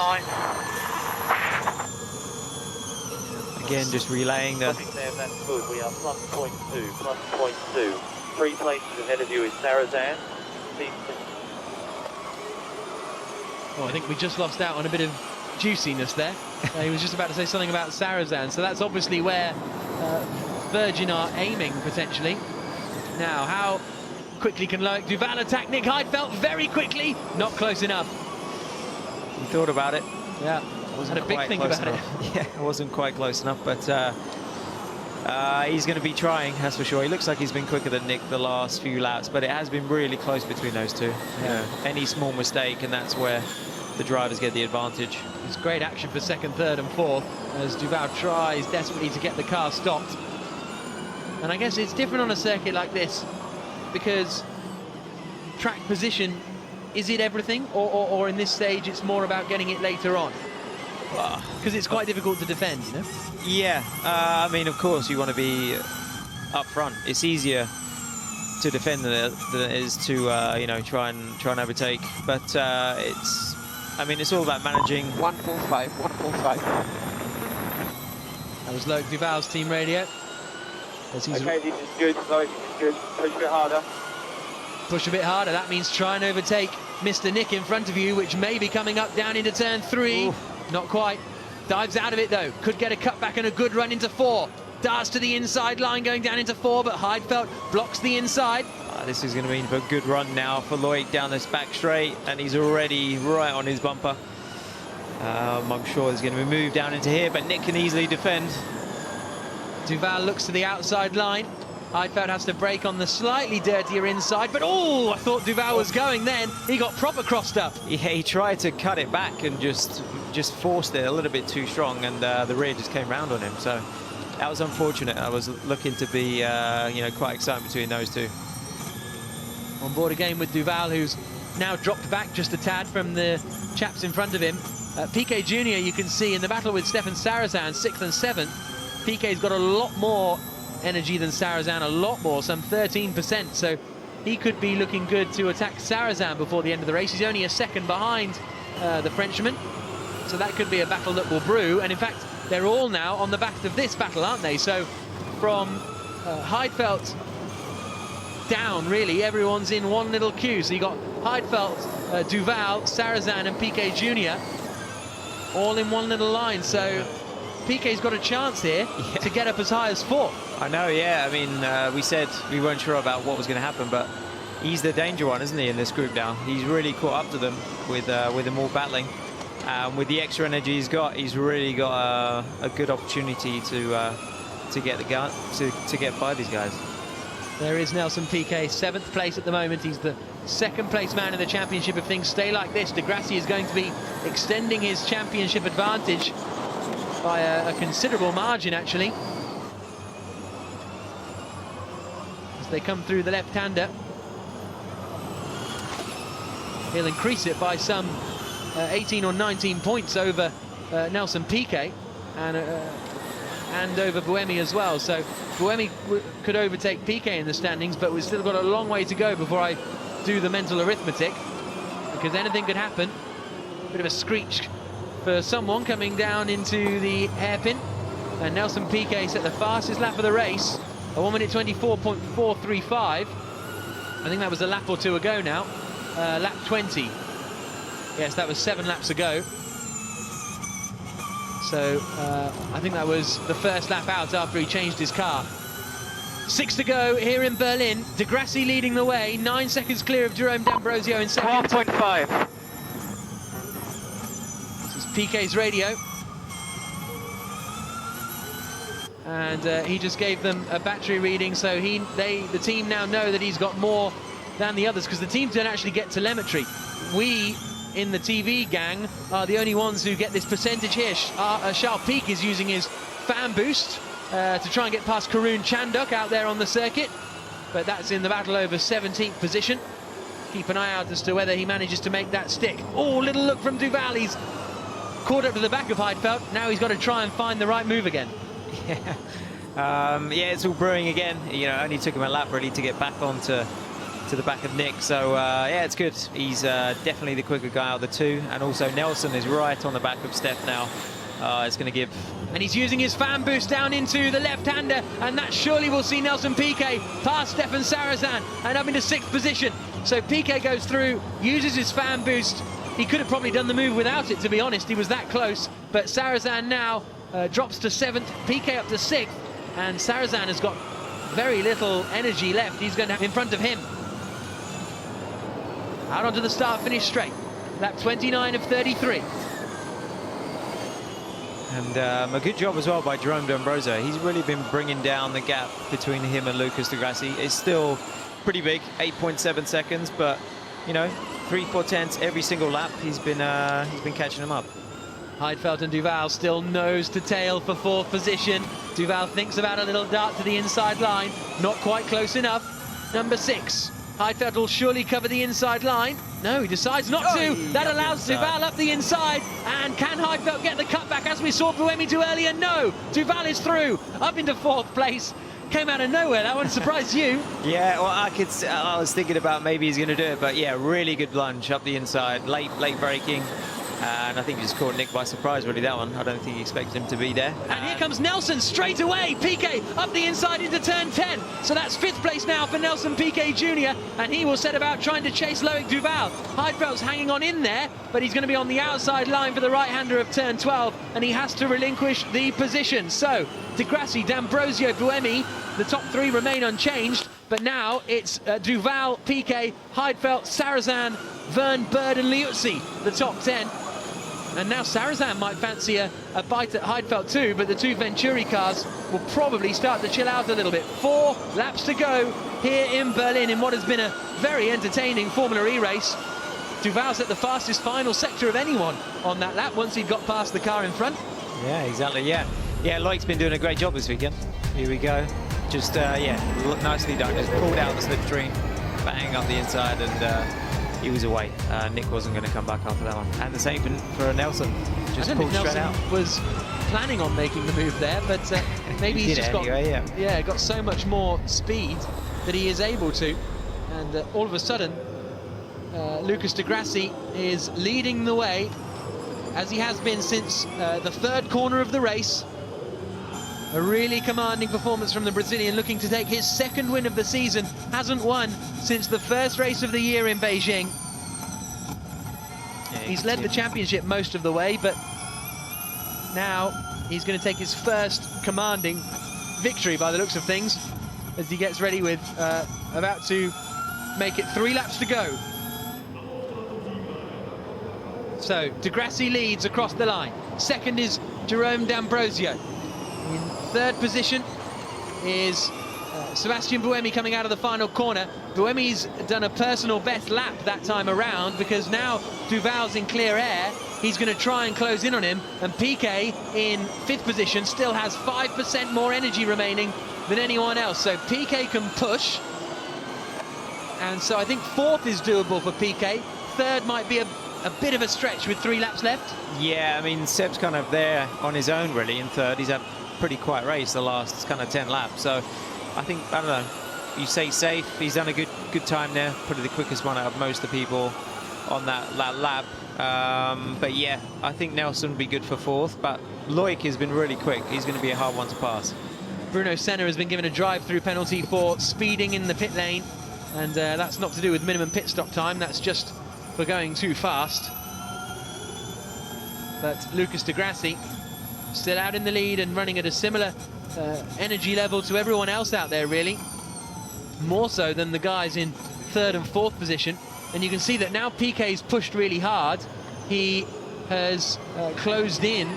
Again, just relaying the... That's good. We are plus 0.2. 3 places ahead of you is Sarazan. Oh, I think we just lost out on a bit of juiciness there. He was just about to say something about Sarazan, so that's obviously where Virgin are aiming, potentially. Now, how quickly can Loic Duval attack Nick Heidfeld? Very quickly, not close enough. He thought about it. Yeah, had a big think about it. Yeah, it wasn't quite close enough, but he's going to be trying, that's for sure. He looks like he's been quicker than Nick the last few laps, but it has been really close between those two. Yeah. You know, any small mistake, and that's where the drivers get the advantage. It's great action for 2nd, 3rd and 4th as Duval tries desperately to get the car stopped. And I guess it's different on a circuit like this because track position, is it everything? Or in this stage it's more about getting it later on? Because it's quite difficult to defend, you know? Yeah, I mean, of course, you want to be up front. It's easier to defend than it is to, you know, try and overtake. But I mean, it's all about managing. 145. That was Loic Duval's team radio. As he's Okay, this is good. Loic is good. Push a bit harder. push a bit harder. That means try and overtake Mr. Nick in front of you, which may be coming up down into turn 3. Ooh. Not quite. Dives out of it though. Could get a cutback and a good run into 4. Darts to the inside line going down into 4, but Heidfeld blocks the inside. This is going to mean a good run now for Loic down this back straight, and he's already right on his bumper. I'm sure there's going to be a move down into here, but Nick can easily defend. Duval looks to the outside line. Heidfeld has to brake on the slightly dirtier inside, but oh, I thought Duval was going then. He got proper crossed up. Yeah, he tried to cut it back and just forced it a little bit too strong, and the rear just came round on him. So that was unfortunate. I was looking to be, you know, quite exciting between those two. On board again with Duval, who's now dropped back just a tad from the chaps in front of him. Piquet Jr., you can see in the battle with Stefan Sarazan, 6th and 7th. Piquet's got a lot more energy than Sarazan, a lot more, some 13%. So he could be looking good to attack Sarazan before the end of the race. He's only a second behind the Frenchman. So that could be a battle that will brew. And in fact, they're all now on the back of this battle, aren't they? So from Heidfeld down, really, everyone's in one little queue. So you got Heidfeld, Duval, Sarazan and Piquet Jr. all in one little line. So Piquet's got a chance here to get up as high as 4th. I know, yeah. I mean, we said we weren't sure about what was going to happen, but he's the danger one, isn't he, in this group now? He's really caught up to them with them all battling. With the extra energy he's got, he's really got a good opportunity to get the gun to get by these guys. There is Nelson Piquet, 7th place at the moment. He's the second place man in the championship. If things stay like this, Di Grassi is going to be extending his championship advantage by a considerable margin, actually, as they come through the left-hander. He'll increase it by some 18 or 19 points over Nelson Piquet and over Buemi as well. So Buemi could overtake Piquet in the standings, but we've still got a long way to go before I do the mental arithmetic, because anything could happen. Bit of a screech for someone coming down into the hairpin, and Nelson Piquet set the fastest lap of the race, a 1 minute 24.435. I think that was a lap or two ago now. Lap 20. Yes, that was 7 laps ago. So I think that was the first lap out after he changed his car. 6 to go here in Berlin. Di Grassi leading the way, 9 seconds clear of Jerome D'Ambrosio in second. 12.5. This is Piquet's radio. And he just gave them a battery reading, so the team now know that he's got more than the others, because the teams don't actually get telemetry. We in the TV gang are the only ones who get this percentage here. Charles Pic is using his fan boost to try and get past Karun Chandok out there on the circuit, but that's in the battle over 17th position. Keep an eye out as to whether he manages to make that stick. Oh, little look from Duval. He's caught up to the back of Heidfeld. Now he's got to try and find the right move again. Yeah, it's all brewing again. You know, only took him a lap really to get back onto the back of Nick. So yeah, it's good. He's definitely the quicker guy out of the two, and also Nelson is right on the back of Steph now. It's going to give. And he's using his fan boost down into the left-hander, and that surely will see Nelson Piquet past Stefan Sarazan and up into 6th position. So Piquet goes through, uses his fan boost. He could have probably done the move without it, to be honest. He was that close. But Sarazan now drops to 7th, Piquet up to 6th, and Sarazan has got very little energy left. He's going to have in front of him. Out onto the start-finish straight. Lap 29 of 33. And a good job as well by Jerome D'Ambrosio. He's really been bringing down the gap between him and Lucas Di Grassi. It's still pretty big, 8.7 seconds, but you know, 3/4 tenths every single lap. He's been catching him up. Heidfeld and Duval still nose to tail for 4th position. Duval thinks about a little dart to the inside line, not quite close enough. Number 6. Heidfeld will surely cover the inside line. No, he decides not to. That allows Duval up the inside. And can Heidfeld get the cutback as we saw Buemi do earlier? No. Duval is through, up into 4th place. Came out of nowhere. That one surprised you. Yeah, well, I was thinking about maybe he's going to do it, but yeah, really good lunge up the inside, late braking. And I think he just caught Nick by surprise, really, that one. I don't think he expected him to be there. And here comes Nelson straight away. Piquet up the inside into turn 10. So that's 5th place now for Nelson Piquet Jr. And he will set about trying to chase Loic Duval. Heidfeld's hanging on in there, but he's going to be on the outside line for the right-hander of turn 12. And he has to relinquish the position. So Di Grassi, D'Ambrosio, Buemi, the top 3 remain unchanged. But now it's Duval, Piquet, Heidfeld, Sarazan, Verne, Bird and Liuzzi, the top 10. And now Sarazan might fancy a bite at Heidfeld too, but the 2 Venturi cars will probably start to chill out a little bit. 4 laps to go here in Berlin in what has been a very entertaining Formula E race. Duval's at the fastest final sector of anyone on that lap once he'd got past the car in front. Yeah, exactly, yeah. Yeah, Loic's been doing a great job this weekend. Here we go. Just, yeah, nicely done. Just pulled out the slipstream, bang up the inside, and he was away. Nick wasn't going to come back after that one. And the same for Nelson. Just pulled straight out. Was planning on making the move there, but maybe he's just got got so much more speed that he is able to. And all of a sudden, Lucas Di Grassi is leading the way, as he has been since the 3rd corner of the race. A really commanding performance from the Brazilian, looking to take his 2nd win of the season. Hasn't won since the 1st race of the year in Beijing. Yeah, he's led the championship most of the way, but now he's going to take his 1st commanding victory by the looks of things, as he gets ready with about to make it 3 laps to go. So Di Grassi leads across the line. 2nd is Jerome D'Ambrosio. In 3rd position is Sebastian Buemi coming out of the final corner. Buemi's done a personal best lap that time around, because now Duval's in clear air. He's going to try and close in on him, and Piquet in 5th position still has 5% more energy remaining than anyone else, so Piquet can push, and so I think 4th is doable for Piquet. 3rd might be a bit of a stretch with 3 laps left. Yeah, I mean, Seb's kind of there on his own really in 3rd. He's had a pretty quiet race the last kind of 10 laps, so I think, I don't know, you say safe. He's done a good time there, probably the quickest one out of most of the people on that lap. But yeah, I think Nelson would be good for 4th, but Loic has been really quick. He's going to be a hard one to pass. Bruno Senna has been given a drive-through penalty for speeding in the pit lane, and that's not to do with minimum pit stop time, that's just for going too fast. But Lucas de Grassi still out in the lead and running at a similar energy level to everyone else out there, really. More so than the guys in 3rd and 4th position. And you can see that now Piquet's pushed really hard. He has closed in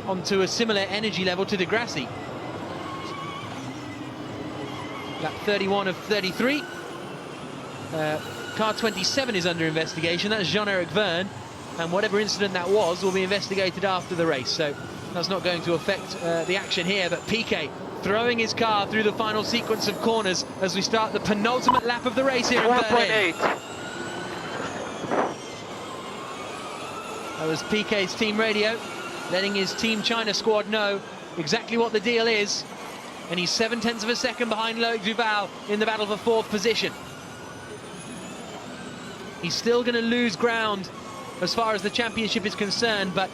onto a similar energy level to de Grassi. Lap 31 of 33. Car 27 is under investigation. That's Jean-Eric Verne, and whatever incident that was will be investigated after the race, so that's not going to affect the action here. But Piquet throwing his car through the final sequence of corners as we start the penultimate lap of the race here in Berlin. 1.8. That was Piquet's team radio, letting his Team China squad know exactly what the deal is. And he's 0.7 of a second behind Loic Duval in the battle for 4th position. He's still going to lose ground as far as the championship is concerned, but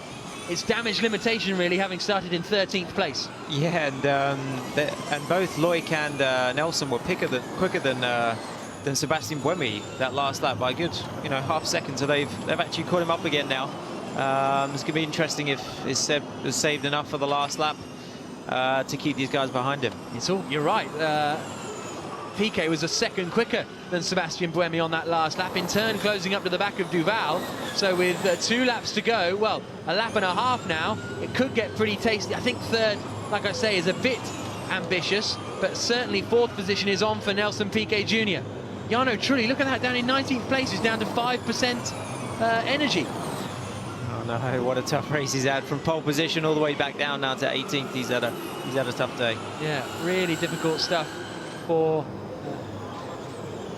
it's damage limitation really, having started in 13th place. Yeah, and both Loic and Nelson were quicker than Sebastian Buemi that last lap by a good, half second. So they've actually caught him up again now. It's going to be interesting if Seb has saved enough for the last lap to keep these guys behind him. You're right. Piquet was a second quicker than Sebastian Buemi on that last lap, in turn closing up to the back of Duval. So with 2 laps to go, well, a lap and a half now, it could get pretty tasty. I think 3rd, like I say, is a bit ambitious, but certainly 4th position is on for Nelson Piquet Jr. Jarno Trulli, look at that, down in 19th place, he's down to 5% energy. Oh no, what a tough race he's had, from pole position all the way back down now to 18th. He's had a tough day. Yeah, really difficult stuff for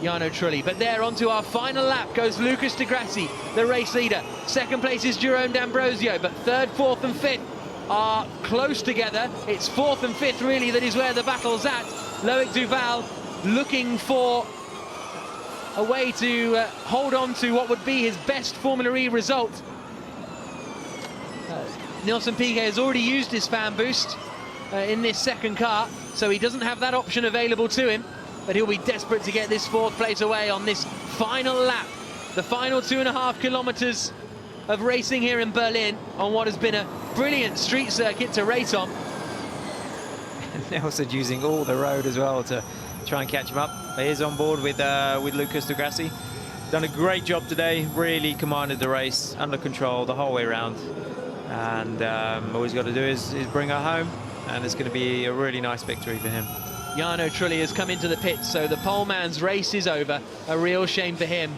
Jarno Trulli. But there, onto our final lap goes Lucas de Grassi, the race leader. 2nd place is Jerome D'Ambrosio, but 3rd, 4th and 5th are close together. It's 4th and 5th really that is where the battle's at. Loic Duval looking for a way to hold on to what would be his best Formula E result. Nelson Piquet has already used his fan boost in this 2nd car, so he doesn't have that option available to him, but he'll be desperate to get this 4th place away on this final lap. The final 2.5 kilometers of racing here in Berlin on what has been a brilliant street circuit to race on. Nelson using all the road as well to try and catch him up. He is on board with Lucas de Grassi. Done a great job today, really commanded the race, under control the whole way around. And all he's got to do is bring her home, and it's going to be a really nice victory for him. Jarno Trulli has come into the pits, so the pole man's race is over. A real shame for him,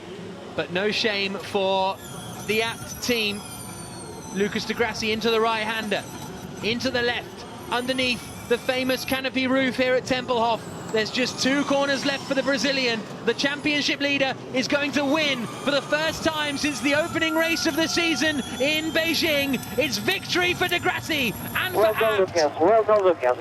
but no shame for the apt team. Lucas de Grassi into the right-hander, into the left, underneath the famous canopy roof here at Tempelhof. There's just 2 corners left for the Brazilian. The championship leader is going to win for the first time since the opening race of the season in Beijing. It's victory for de Grassi and Well for done, Abt. Lucas. Well done, Lucas.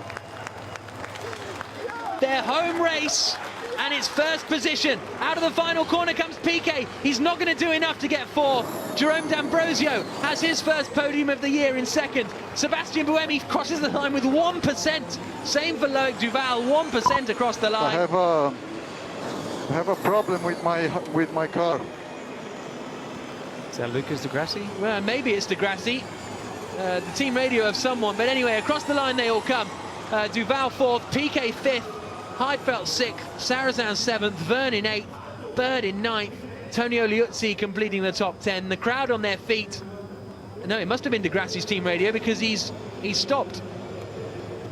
Their home race, and it's 1st position. Out of the final corner comes Piquet. He's not going to do enough to get 4th. Jerome D'Ambrosio has his 1st podium of the year in 2nd. Sebastian Buemi crosses the line with 1%. Same for Loic Duval, 1% across the line. I have a problem with my car. Is that Lucas de Grassi? Well, maybe it's de Grassi, the team radio of someone, but anyway, across the line they all come. Duval 4th, Piquet 5th, Heidfeld 6th, Sarrazin 7th, Verne in 8th, Bird in 9th, Tonio Liuzzi completing the top 10. The crowd on their feet. No, it must have been de Grassi's team radio because he's stopped.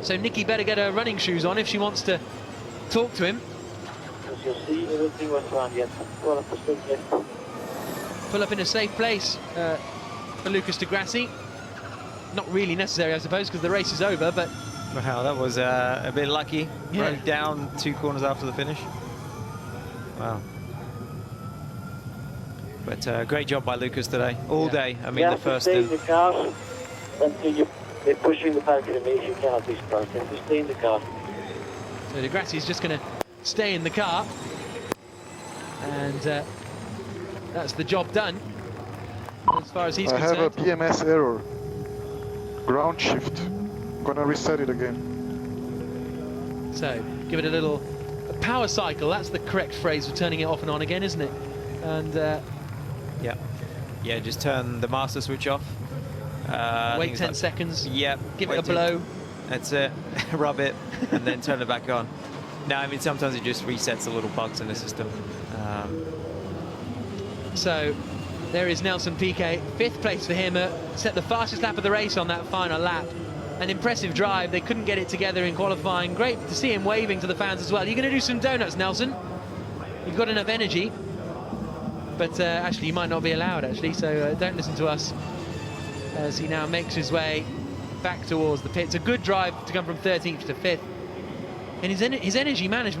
So Nikki better get her running shoes on if she wants to talk to him. As you'll see, everything was fine, yes. 12% left. Pull up in a safe place for Lucas de Grassi. Not really necessary, I suppose, because the race is over, but... Wow, that was a bit lucky. Yeah. Broke down 2 corners after the finish. Wow. But great job by Lucas today, all day. I mean, You the have to first... stay in the car until they're pushing the back of me. You cannot be stuck. You have to stay in the car. So de Grassi's just going to stay in the car. And that's the job done, as far as he's I have a concerned. BMS error. Ground shift. Gonna reset it again. So, give it a little power cycle. That's the correct phrase for turning it off and on again, isn't it? And Yeah, just turn the master switch off. I wait think 10 it's seconds. Yep. Give it wait a blow. That's it. Rub it, and then turn it back on. No, I mean, sometimes it just resets the little bugs in the system. So there is Nelson Piquet, 5th place for him, set the fastest lap of the race on that final lap. An impressive drive. They couldn't get it together in qualifying. Great to see him waving to the fans as well. You're going to do some donuts, Nelson. You've got enough energy. But actually, you might not be allowed, actually, so don't listen to us. As he now makes his way back towards the pits. A good drive to come from 13th to 5th. And his energy management